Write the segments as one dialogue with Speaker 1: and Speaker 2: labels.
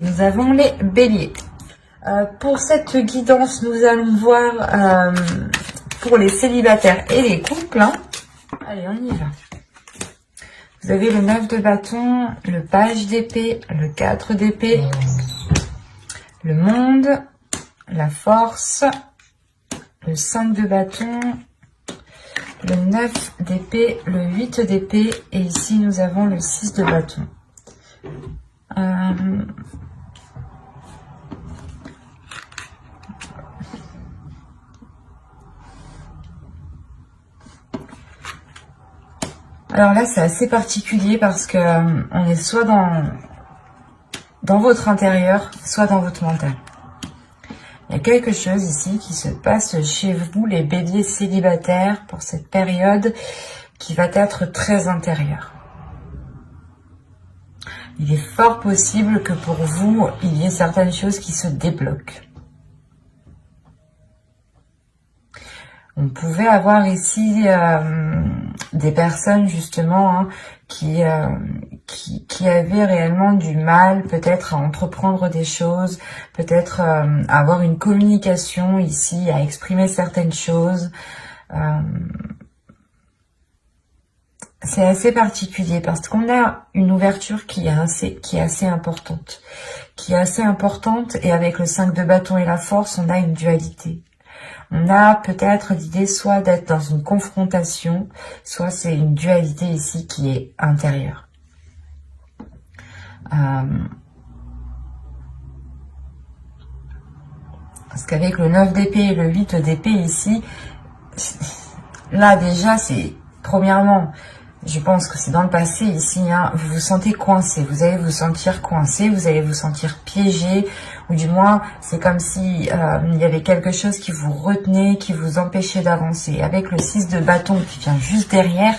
Speaker 1: Nous avons les béliers. Pour cette guidance, nous allons voir pour les célibataires et les couples. Allez, on y va. Vous avez le 9 de bâton, le page d'épée, le 4 d'épée, le monde, la force, le 5 de bâton, le 9 d'épée, le 8 d'épée et ici nous avons le 6 de bâton. Alors là, c'est assez particulier parce que on est soit dans votre intérieur, soit dans votre mental. Il y a quelque chose ici qui se passe chez vous, les béliers célibataires, pour cette période qui va être très intérieure. Il est fort possible que pour vous, il y ait certaines choses qui se débloquent. On pouvait avoir ici des personnes justement qui avaient réellement du mal peut-être à entreprendre des choses, peut-être à avoir une communication ici, à exprimer certaines choses. C'est assez particulier parce qu'on a une ouverture qui est assez importante. Et avec le 5 de bâton et la force, on a une dualité. On a peut-être l'idée soit d'être dans une confrontation, soit c'est une dualité ici qui est intérieure. Parce qu'avec le 9 d'épée et le 8 d'épée ici, là déjà c'est, premièrement, je pense que c'est dans le passé ici, vous vous sentez coincé, vous allez vous sentir coincé, vous allez vous sentir piégé, ou du moins c'est comme si il y avait quelque chose qui vous retenait, qui vous empêchait d'avancer. Avec le 6 de bâton qui vient juste derrière,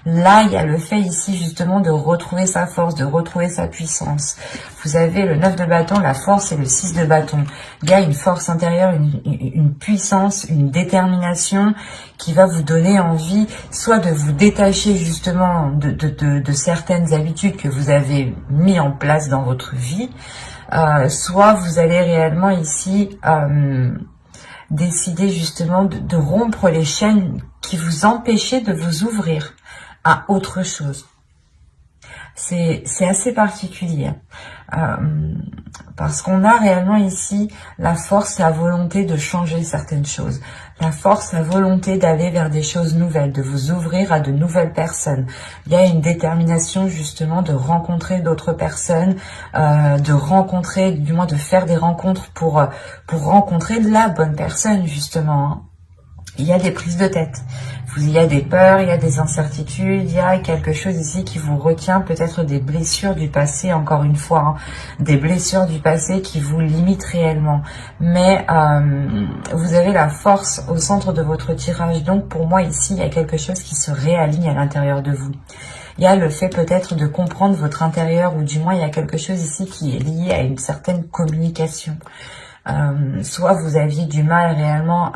Speaker 1: là il y a le fait ici justement de retrouver sa force, de retrouver sa puissance. Vous avez le 9 de bâton, la force et le 6 de bâton. Il y a une force intérieure, une puissance, une détermination qui va vous donner envie soit de vous détacher justement de certaines habitudes que vous avez mis en place dans votre vie, soit vous allez réellement ici décider justement de rompre les chaînes qui vous empêchaient de vous ouvrir à autre chose. C'est assez particulier parce qu'on a réellement ici la force, la volonté de changer certaines choses, la force, la volonté d'aller vers des choses nouvelles, de vous ouvrir à de nouvelles personnes. Il y a une détermination justement de rencontrer d'autres personnes, de rencontrer, du moins de faire des rencontres pour rencontrer la bonne personne justement. Il y a des prises de tête, il y a des peurs, il y a des incertitudes, il y a quelque chose ici qui vous retient, peut-être des blessures du passé, encore une fois, des blessures du passé qui vous limitent réellement. Mais vous avez la force au centre de votre tirage, donc pour moi ici, il y a quelque chose qui se réaligne à l'intérieur de vous. Il y a le fait peut-être de comprendre votre intérieur, ou du moins il y a quelque chose ici qui est lié à une certaine communication. Soit vous aviez du mal réellement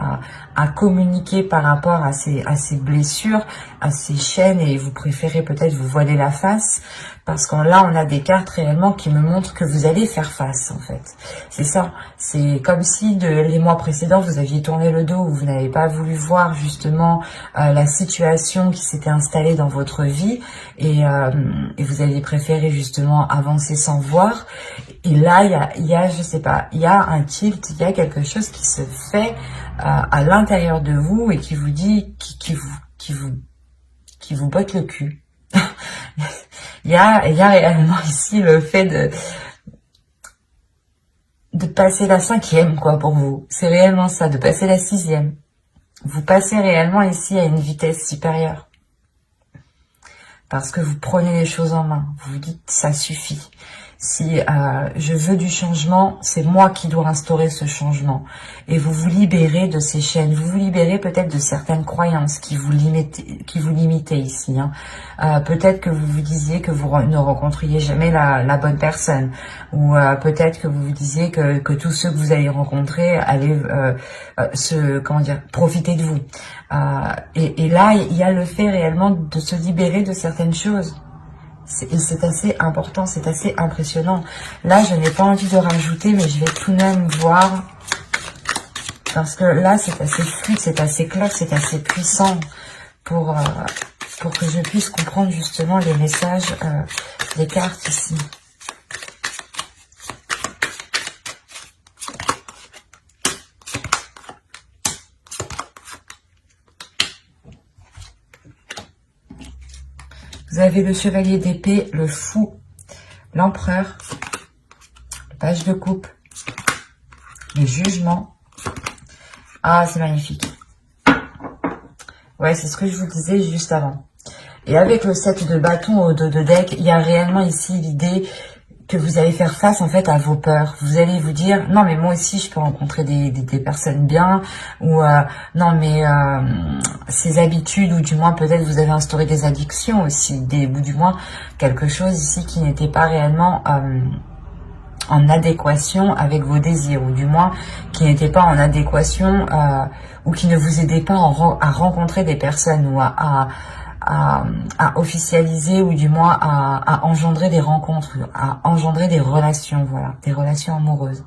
Speaker 1: à communiquer par rapport à ces blessures, à ces chaînes, et vous préférez peut-être vous voiler la face, parce que là on a des cartes réellement qui me montrent que vous allez faire face en fait. C'est ça, c'est comme si les mois précédents vous aviez tourné le dos, ou vous n'avez pas voulu voir justement la situation qui s'était installée dans votre vie, et vous aviez préféré justement avancer sans voir. Et là, il y a, je sais pas, il y a un tilt, il y a quelque chose qui se fait à l'intérieur de vous et qui vous dit, qui vous botte le cul. Il y a réellement ici le fait de passer la 5e, quoi, pour vous. C'est réellement ça, de passer la 6e. Vous passez réellement ici à une vitesse supérieure. Parce que vous prenez les choses en main. Vous vous dites, ça suffit. Si je veux du changement, c'est moi qui dois instaurer ce changement. Et vous vous libérez de ces chaînes, vous vous libérez peut-être de certaines croyances qui vous limitaient ici. Peut-être que vous vous disiez que vous ne rencontriez jamais la bonne personne, ou peut-être que vous vous disiez que tous ceux que vous allez rencontrer allaient profiter de vous. Et là, il y a le fait réellement de se libérer de certaines choses. Et c'est assez important, c'est assez impressionnant. Là, je n'ai pas envie de rajouter, mais je vais tout de même voir. Parce que là, c'est assez fluide, c'est assez clair, c'est assez puissant pour que je puisse comprendre justement les messages des cartes ici. Vous avez le chevalier d'épée, le fou, l'empereur, le page de coupe, le jugement. Ah, c'est magnifique. Ouais, c'est ce que je vous disais juste avant. Et avec le 7 de bâton au dos de deck, il y a réellement ici l'idée que vous allez faire face en fait à vos peurs. Vous allez vous dire, non mais moi aussi je peux rencontrer des personnes bien, ou non mais ces habitudes, ou du moins peut-être vous avez instauré des addictions aussi, ou du moins quelque chose ici qui n'était pas réellement en adéquation avec vos désirs, ou du moins qui n'était pas en adéquation ou qui ne vous aidait pas à rencontrer des personnes, ou à officialiser, ou du moins à engendrer des rencontres, à engendrer des relations, voilà, des relations amoureuses.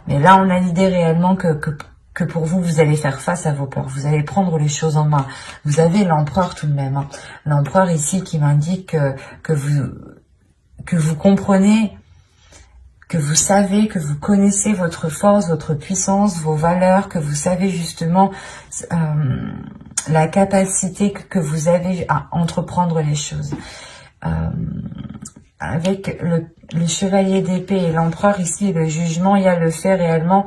Speaker 1: Mais là, on a l'idée réellement que pour vous, vous allez faire face à vos peurs, vous allez prendre les choses en main. Vous avez l'empereur tout de même, hein. L'empereur ici qui m'indique que vous comprenez, que vous savez, que vous connaissez votre force, votre puissance, vos valeurs, que vous savez justement la capacité que vous avez à entreprendre les choses. Avec le chevalier d'épée et l'empereur ici, et le jugement, il y a le fait réellement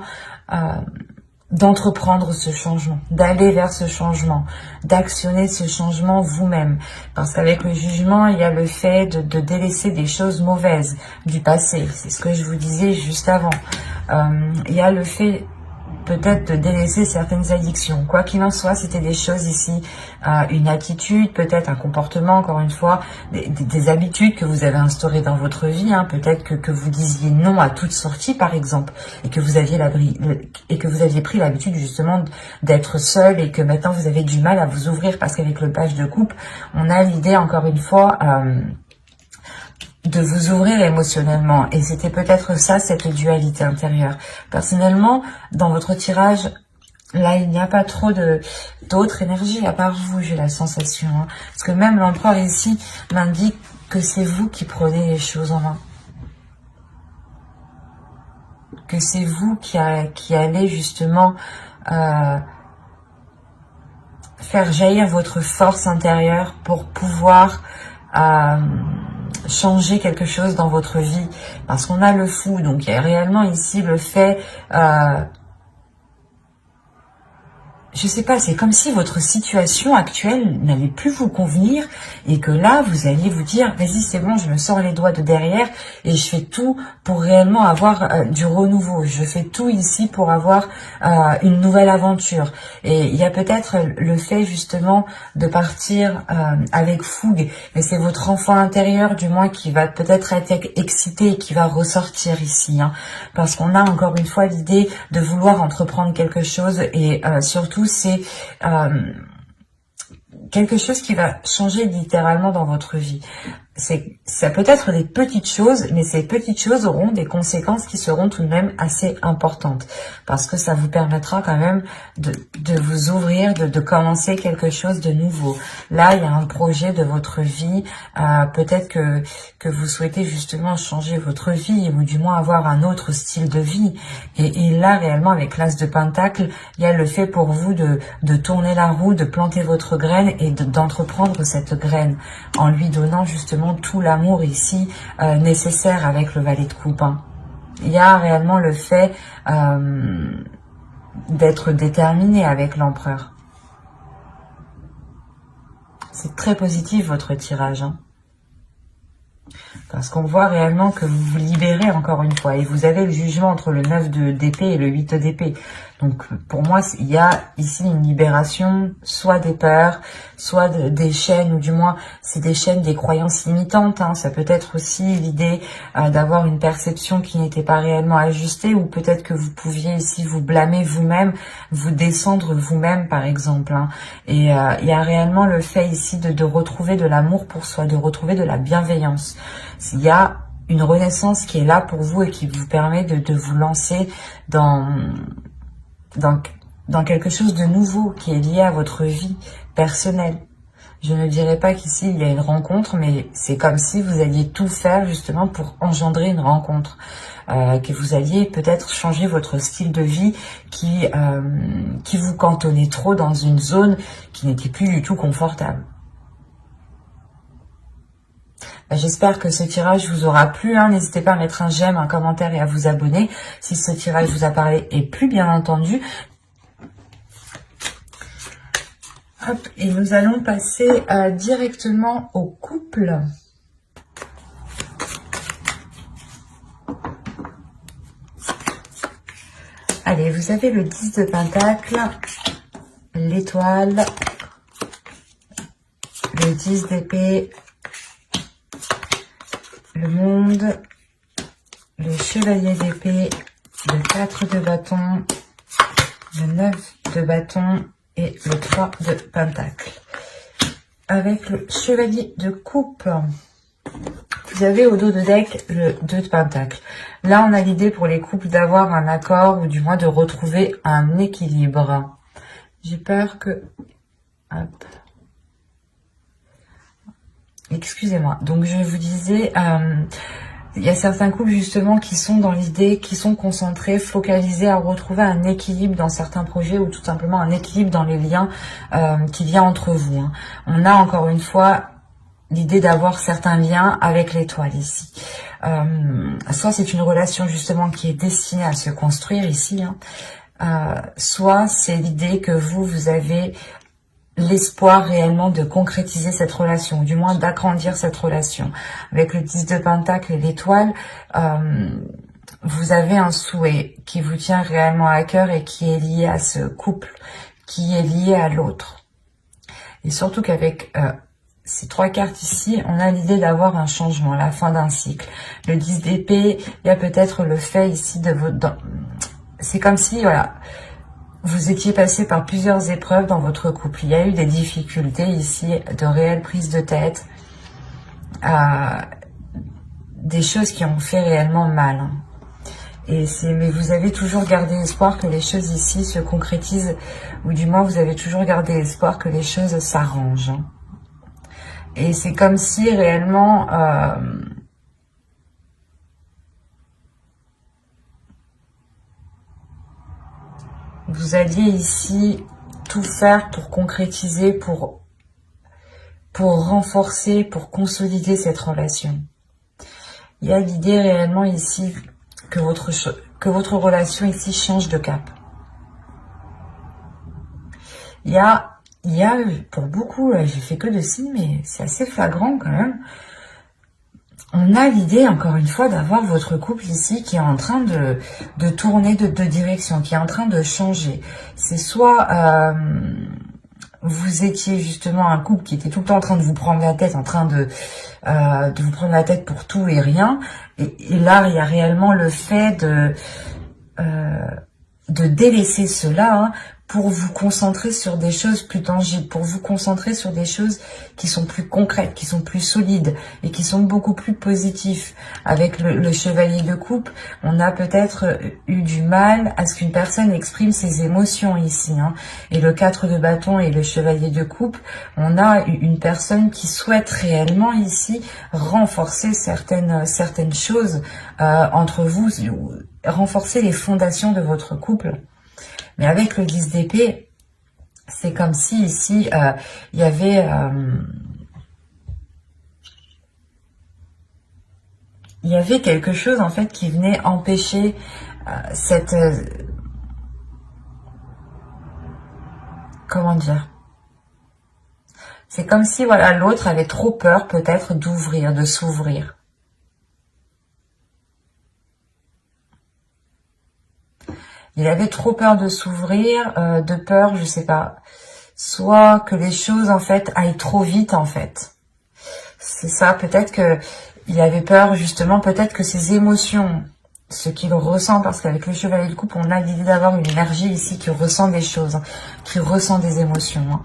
Speaker 1: d'entreprendre ce changement, d'aller vers ce changement, d'actionner ce changement vous-même. Parce qu'avec le jugement, il y a le fait de délaisser des choses mauvaises du passé. C'est ce que je vous disais juste avant. Il y a le fait peut-être de délaisser certaines addictions. Quoi qu'il en soit, c'était des choses ici, une attitude, peut-être un comportement, encore une fois, des habitudes que vous avez instaurées dans votre vie, hein. Peut-être que vous disiez non à toute sortie, par exemple, et que vous aviez pris l'habitude justement d'être seul, et que maintenant vous avez du mal à vous ouvrir, parce qu'avec le page de coupe, on a l'idée, encore une fois, de vous ouvrir émotionnellement. Et c'était peut-être ça, cette dualité intérieure. Personnellement, dans votre tirage, là, il n'y a pas trop d'autres énergies à part vous, j'ai la sensation. Hein. Parce que même l'empereur ici m'indique que c'est vous qui prenez les choses en main. Que c'est vous qui allez justement faire jaillir votre force intérieure pour pouvoir changer quelque chose dans votre vie, parce qu'on a le fou, donc il y a réellement ici le fait, je sais pas, c'est comme si votre situation actuelle n'allait plus vous convenir, et que là, vous alliez vous dire, vas-y, c'est bon, je me sors les doigts de derrière, et je fais tout pour réellement avoir du renouveau. Je fais tout ici pour avoir une nouvelle aventure. Et il y a peut-être le fait, justement, de partir avec fougue, mais c'est votre enfant intérieur, du moins, qui va peut-être être excité et qui va ressortir ici, hein, parce qu'on a encore une fois l'idée de vouloir entreprendre quelque chose, et surtout, c'est quelque chose qui va changer littéralement dans votre vie. Ça peut être des petites choses, mais ces petites choses auront des conséquences qui seront tout de même assez importantes, parce que ça vous permettra quand même de vous ouvrir, de commencer quelque chose de nouveau. Là, il y a un projet de votre vie, peut-être que vous souhaitez justement changer votre vie, ou du moins avoir un autre style de vie. Et là, réellement, avec l'As de Pentacle, il y a le fait pour vous de tourner la roue, de planter votre graine, et d'entreprendre cette graine, en lui donnant justement tout l'amour ici nécessaire avec le valet de coupe, hein. Il y a réellement le fait d'être déterminé avec l'empereur. C'est très positif votre tirage, hein. Parce qu'on voit réellement que vous vous libérez encore une fois. Et vous avez le jugement entre le 9 d'épée et le 8 d'épée. Donc pour moi, il y a ici une libération, soit des peurs, soit des chaînes, ou du moins c'est des chaînes, des croyances limitantes. Hein. Ça peut être aussi l'idée d'avoir une perception qui n'était pas réellement ajustée, ou peut-être que vous pouviez ici vous blâmer vous-même, vous descendre vous-même par exemple. Hein. Et il y a réellement le fait ici de retrouver de l'amour pour soi, de retrouver de la bienveillance. Il y a une renaissance qui est là pour vous et qui vous permet de vous lancer dans quelque chose de nouveau qui est lié à votre vie personnelle. Je ne dirais pas qu'ici il y a une rencontre, mais c'est comme si vous alliez tout faire justement pour engendrer une rencontre. Que vous alliez peut-être changer votre style de vie qui vous cantonnait trop dans une zone qui n'était plus du tout confortable. J'espère que ce tirage vous aura plu. Hein. N'hésitez pas à mettre un j'aime, un commentaire et à vous abonner si ce tirage vous a parlé et plu, bien entendu. Hop, et nous allons passer directement au couple. Allez, vous avez le 10 de Pentacle, l'étoile, le 10 d'épée, le monde, le chevalier d'épée, le 4 de bâton, le 9 de bâton et le 3 de pentacle. Avec le chevalier de coupe, vous avez au dos de deck le 2 de pentacle. Là, on a l'idée pour les couples d'avoir un accord, ou du moins de retrouver un équilibre. J'ai peur que... Hop. Excusez-moi. Donc, je vous disais... il y a certains couples justement qui sont dans l'idée, qui sont concentrés, focalisés à retrouver un équilibre dans certains projets, ou tout simplement un équilibre dans les liens qu'il y a entre vous. Hein. On a encore une fois l'idée d'avoir certains liens avec l'étoile ici. Soit c'est une relation justement qui est destinée à se construire ici, hein. Soit c'est l'idée que vous avez l'espoir réellement de concrétiser cette relation, ou du moins d'agrandir cette relation. Avec le 10 de Pentacle et l'étoile, vous avez un souhait qui vous tient réellement à cœur et qui est lié à ce couple, qui est lié à l'autre. Et surtout qu'avec ces 3 cartes ici, on a l'idée d'avoir un changement, la fin d'un cycle. Le 10 d'épée, il y a peut-être le fait ici de votre... C'est comme si, voilà... Vous étiez passé par plusieurs épreuves dans votre couple. Il y a eu des difficultés ici, de réelles prises de tête, des choses qui ont fait réellement mal. Hein. Mais vous avez toujours gardé espoir que les choses ici se concrétisent, ou du moins vous avez toujours gardé espoir que les choses s'arrangent. Hein. Et c'est comme si réellement... vous alliez ici tout faire pour concrétiser, pour renforcer, pour consolider cette relation. Il y a l'idée réellement ici que votre relation ici change de cap. Il y a pour beaucoup, j'ai fait que de signes, mais c'est assez flagrant quand même. On a l'idée, encore une fois, d'avoir votre couple ici qui est en train de tourner de direction, qui est en train de changer. C'est soit vous étiez justement un couple qui était tout le temps en train de vous prendre la tête, en train de vous prendre la tête pour tout et rien. Et là, il y a réellement le fait de délaisser cela, hein, pour vous concentrer sur des choses plus tangibles, pour vous concentrer sur des choses qui sont plus concrètes, qui sont plus solides et qui sont beaucoup plus positifs. Avec le chevalier de coupe, on a peut-être eu du mal à ce qu'une personne exprime ses émotions ici. Hein. Et le 4 de bâton et le chevalier de coupe, on a une personne qui souhaite réellement ici renforcer certaines choses entre vous, renforcer les fondations de votre couple. Mais avec le 10 d'épée, c'est comme si ici, il y avait... il y avait quelque chose en fait qui venait empêcher cette... comment dire? C'est comme si voilà l'autre avait trop peur peut-être d'ouvrir, de s'ouvrir. Il avait trop peur de s'ouvrir, de peur, je sais pas, soit que les choses en fait aillent trop vite en fait. C'est ça, peut-être que il avait peur justement, peut-être que ses émotions, ce qu'il ressent, parce qu'avec le chevalier de coupe, on a l'idée d'avoir une énergie ici qui ressent des choses, hein, qui ressent des émotions.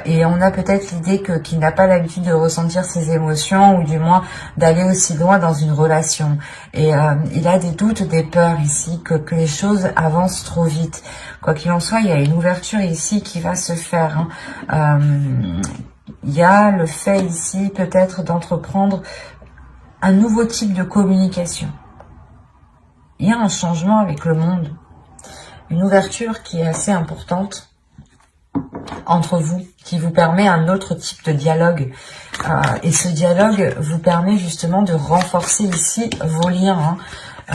Speaker 1: Et on a peut-être l'idée qu'il n'a pas l'habitude de ressentir ses émotions, ou du moins d'aller aussi loin dans une relation. Et il a des doutes, des peurs ici, que les choses avancent trop vite. Quoi qu'il en soit, il y a une ouverture ici qui va se faire. Il y a le fait ici peut-être d'entreprendre un nouveau type de communication. Il y a un changement avec le monde, une ouverture qui est assez importante entre vous, qui vous permet un autre type de dialogue. Et ce dialogue vous permet justement de renforcer ici vos liens.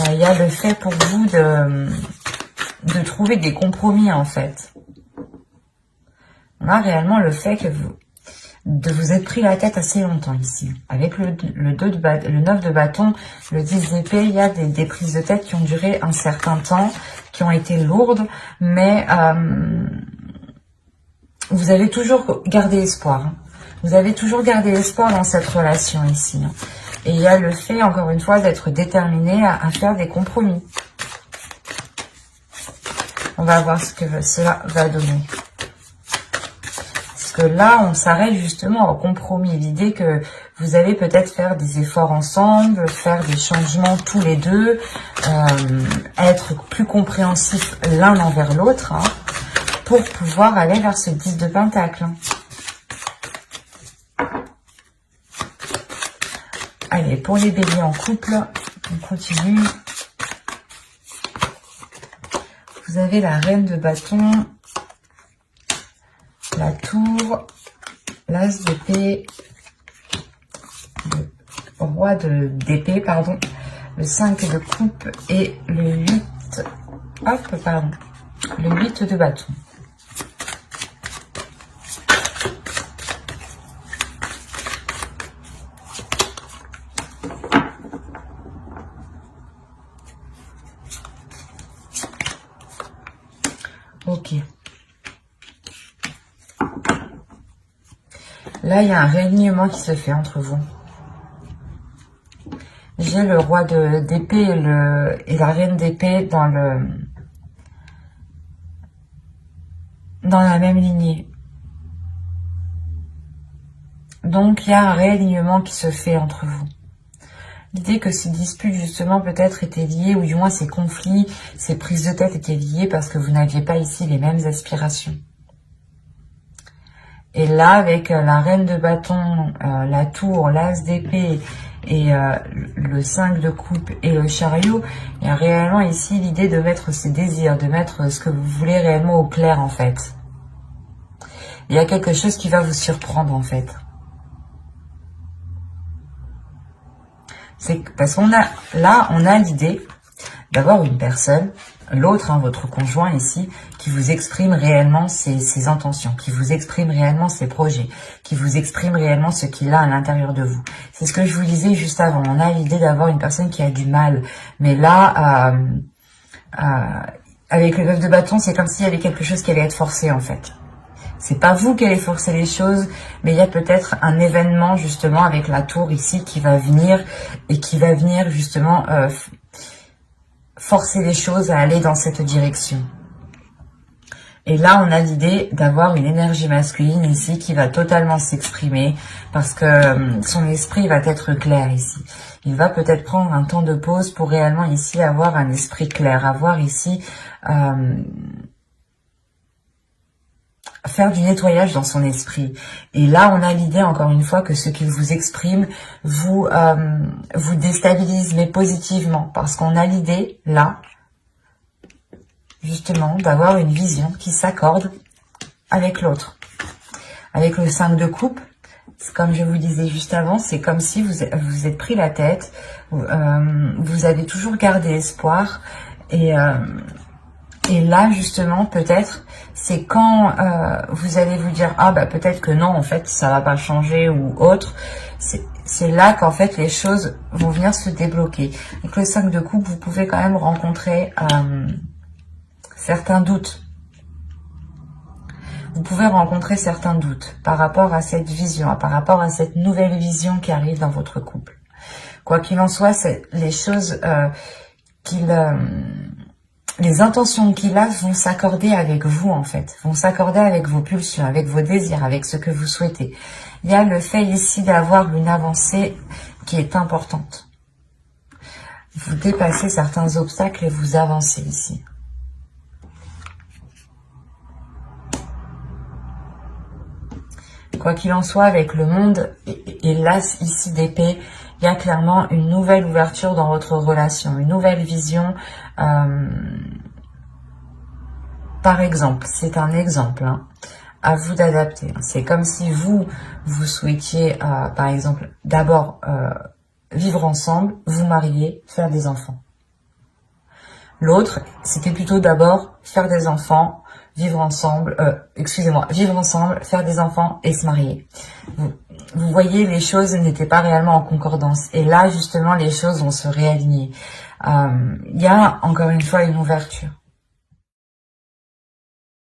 Speaker 1: Il y a le fait pour vous de trouver des compromis en fait. On a réellement le fait que vous êtes pris la tête assez longtemps ici. Avec le 9 de bâton, le 10 d'épée, il y a des prises de tête qui ont duré un certain temps, qui ont été lourdes, mais vous avez toujours gardé espoir. Vous avez toujours gardé espoir dans cette relation ici. Et il y a le fait, encore une fois, d'être déterminé à faire des compromis. On va voir ce que cela va donner. Parce que là, on s'arrête justement au compromis. L'idée que vous allez peut-être faire des efforts ensemble, faire des changements tous les deux, être plus compréhensifs l'un envers l'autre, pour pouvoir aller vers ce 10 de Pentacle. Allez, pour les béliers en couple, on continue. Vous avez la reine de bâton, la tour, l'as d'épée, le roi d'épée, pardon, le 5 de coupe et le 8, le 8 de bâton. Ok. Là, il y a un réalignement qui se fait entre vous. J'ai le roi d'épée et la reine d'épée dans la même lignée. Donc, il y a un réalignement qui se fait entre vous. L'idée que ces disputes, justement, peut-être étaient liées, ou du moins ces conflits, ces prises de tête étaient liées parce que vous n'aviez pas ici les mêmes aspirations. Et là, avec la reine de bâton, la tour, l'as d'épée et le 5 de coupe et le chariot, il y a réellement ici l'idée de mettre ses désirs, de mettre ce que vous voulez réellement au clair en fait. Il y a quelque chose qui va vous surprendre en fait. C'est parce qu'on a là, on a l'idée d'avoir une personne, l'autre, votre conjoint ici, qui vous exprime réellement ses intentions, qui vous exprime réellement ses projets, qui vous exprime réellement ce qu'il a à l'intérieur de vous. C'est ce que je vous disais juste avant. On a l'idée d'avoir une personne qui a du mal. Mais là, avec le 9 de bâton, c'est comme s'il y avait quelque chose qui allait être forcé en fait. C'est pas vous qui allez forcer les choses, mais il y a peut-être un événement justement avec la tour ici qui va venir et qui va venir justement forcer les choses à aller dans cette direction. Et là, on a l'idée d'avoir une énergie masculine ici qui va totalement s'exprimer parce que son esprit va être clair ici. Il va peut-être prendre un temps de pause pour réellement ici avoir un esprit clair, avoir ici faire du nettoyage dans son esprit. Et là, on a l'idée, encore une fois, que ce qu'il vous exprime vous déstabilise, mais positivement. Parce qu'on a l'idée, là, justement, d'avoir une vision qui s'accorde avec l'autre. Avec le 5 de coupe, comme je vous disais juste avant, c'est comme si vous êtes pris la tête, vous avez toujours gardé espoir, et là, justement, peut-être, c'est quand vous allez vous dire « Ah, bah peut-être que non, en fait, ça va pas changer » ou autre. C'est là qu'en fait, les choses vont venir se débloquer. Avec le 5 de coupe, vous pouvez quand même rencontrer certains doutes. Vous pouvez rencontrer certains doutes par rapport à cette vision, par rapport à cette nouvelle vision qui arrive dans votre couple. Quoi qu'il en soit, c'est les choses les intentions qu'il a vont s'accorder avec vous en fait, vont s'accorder avec vos pulsions, avec vos désirs, avec ce que vous souhaitez. Il y a le fait ici d'avoir une avancée qui est importante. Vous dépassez certains obstacles et vous avancez ici. Quoi qu'il en soit, avec le monde et l'as ici d'épée, il y a clairement une nouvelle ouverture dans votre relation, une nouvelle vision. Par exemple, c'est un exemple, hein, à vous d'adapter. C'est comme si vous souhaitiez, par exemple, d'abord vivre ensemble, vous marier, faire des enfants. L'autre, c'était plutôt d'abord faire des enfants, vivre ensemble, vivre ensemble, faire des enfants et se marier. Vous voyez, les choses n'étaient pas réellement en concordance. Et là, justement, les choses vont se réaligner. Il y a, encore une fois, une ouverture.